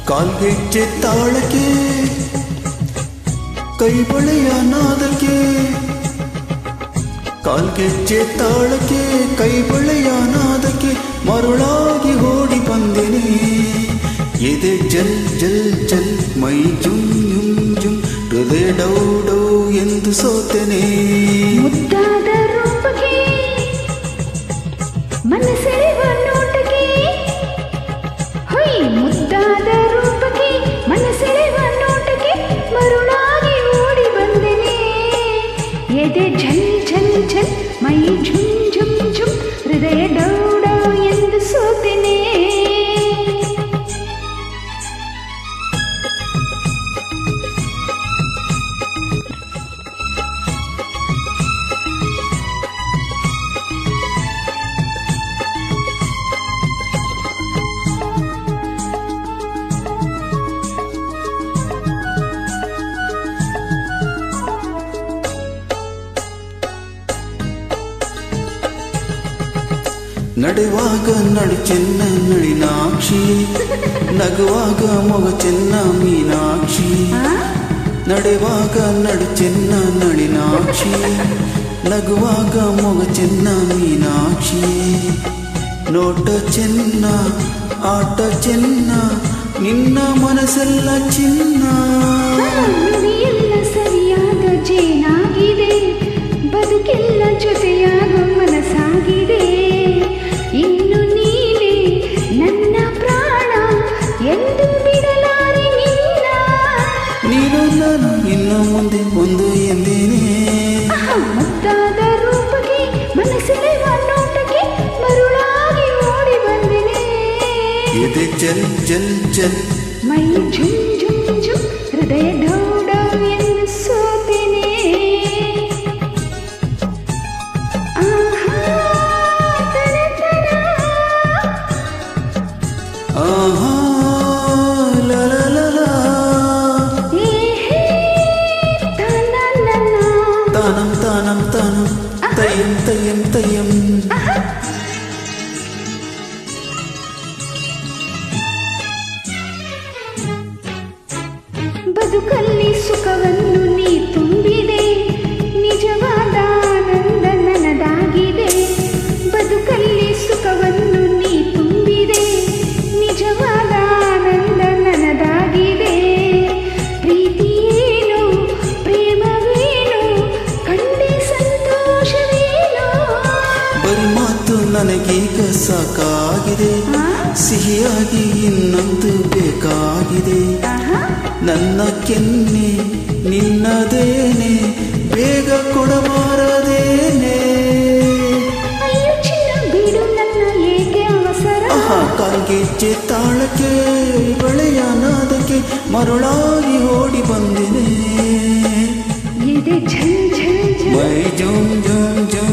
ಕಾಲ್ಗೆಜ್ಜೆ ತಾಳಕ್ಕೆ ಕೈ ಬಳೆಯ ನಾದಕ್ಕೆ ಕಾಲ್ಗೆಜ್ಜೆ ತಾಳಕ್ಕೆ ಕೈ ಬಳೆಯ ನಾದಕ್ಕೆ ಮರುಳಾಗಿ ಓಡಿ ಬಂದೆನೆ ಎದೆ ಜಲ್ ಜಲ್ ಜಲ್ ಮೈ ಜುಮ್ ಜುಮ್ ಜುಮ್ ಹೃದಯ ಡೌ ಡೌ ಎಂದು ಸೋತೆನೆ ಮುದ್ದಾದ ರೂಪಕ್ಕೆ ಮನಸೆಳೆವ ನೋಟಕ್ಕೆ ಹೊಯ್ ಮುದ್ದಾದ ರೂಪಕ್ಕೆ ಮನಸೆಳೆವ ನೋಟಕ್ಕೆ ಮರುಳಾಗಿ ಓಡಿ ಬಂದೆನೆ ಎದೆ ಝಲ್ ಝಲ್ ಝಲ್ ಮೈ ಝುಮ್ ಝುಮ್ ಝುಮ್ ಹೃದಯ ಡೌ ಡೌ ಎಂದು ಸೋತೆನೆ ನಡೆವಾಗ ನಡು ಚೆನ್ನ ನಳಿನಾಕ್ಷಿ ನಗುವಾಗ ಮೊಗ ಚೆನ್ನ ಮೀನಾಕ್ಷಿ ನಡೆವಾಗ ನಡು ಚೆನ್ನ ನಳಿನಾಕ್ಷಿ ನಗುವಾಗ ಮೊಗ ಚೆನ್ನ ಮೀನಾಕ್ಷಿ ನೋಟ ಚೆನ್ನ ಆಟ ಚೆನ್ನ ನಿನ್ನ ಮನಸ್ಸೆಲ್ಲ ಚಿನ್ನ ಎಲ್ಲ ಸರಿಯಾದ ಜೇನಾಗಿದೆ ಬದುಕೆಲ್ಲ ಜೊತೆಯಾಗೋ ಮನಸ್ಸಾಗಿದೆ ಇನ್ನು ನೀನೆ ನನ್ನ ಪ್ರಾಣ ಎಂದು ಬಿಡಲಾರೆ ನಿನ್ನ ನೀನು ನಾನು ಇನ್ನು ಮುಂದೆ ಒಂದು ಎಂದೇನೆ ಮುದ್ದಾದ ರೂಪಕ್ಕೆ ಮನಸ್ಸೆಳೆವ ನೋಟಕ್ಕೆ ಮರುಳಾಗಿ ಓಡಿ ಬಂದೆನೆ ಎದೆ ಜಲ್ ಜಲ್ ಜಲ್ ಮೈ ಝುಮ್ ಝುಮ್ ಝುಮ್ ಹೃದಯ ಡೌ ಡೌ ಎಂದು ಸೋತೆನೆ ಆಹಾ ಲ ಲ ಲ ಲ ತಾನಂ ತಾನಂ ತಾನಂ ತಯ್ಯಂ ತಯ್ಯಂ ತಯ್ಯಂ ಬದುಕಲ್ಲಿ ಸುಖವನ್ನು ನೀ ತುಂಬಿದೆ ನಿಜವಾದ ಆನಂದ ನನದಾಗಿದೆ ಬದುಕಲ್ಲಿ ಸುಖವನ್ನು ನೀ ತುಂಬಿದೆ ನಿಜವಾದ ಆನಂದ ನನದಾಗಿದೆ ಪ್ರೀತಿಯೇನು ಪ್ರೇಮವೇನು ಕಂಡೆ ಸಂತೋಷವೇನು ಬರಿ ಮಾತು ನನಗೀಗ ಸಾಕಾಗಿದೆ ಸಿಹಿಯಾಗಿ ಇನ್ನೊಂದು ಬೇಕಾಗಿದೆ ನನ್ನ ಕೆನ್ನೆ ನಿನ್ನದೇನೆ ಬೇಗ ಕೊಡಬಾರದೇನೆ ಅಯ್ಯೋ ಚಿನ್ನ ಬಿಡು ನನ್ನ ಏಕೆ ಅವಸರ ಕಾಲ್ಗೆಜ್ಜೆ ತಾಳಕ್ಕೆ ಬಳೆಯ ನಾದಕ್ಕೆ ಮರುಳಾಗಿ ಓಡಿ ಬಂದಿದೆ ಎದೆ ಝಲ್ ಝಲ್ ಝಲ್ ಮೈ ಜುಮ್ ಜುಮ್ ಜುಮ್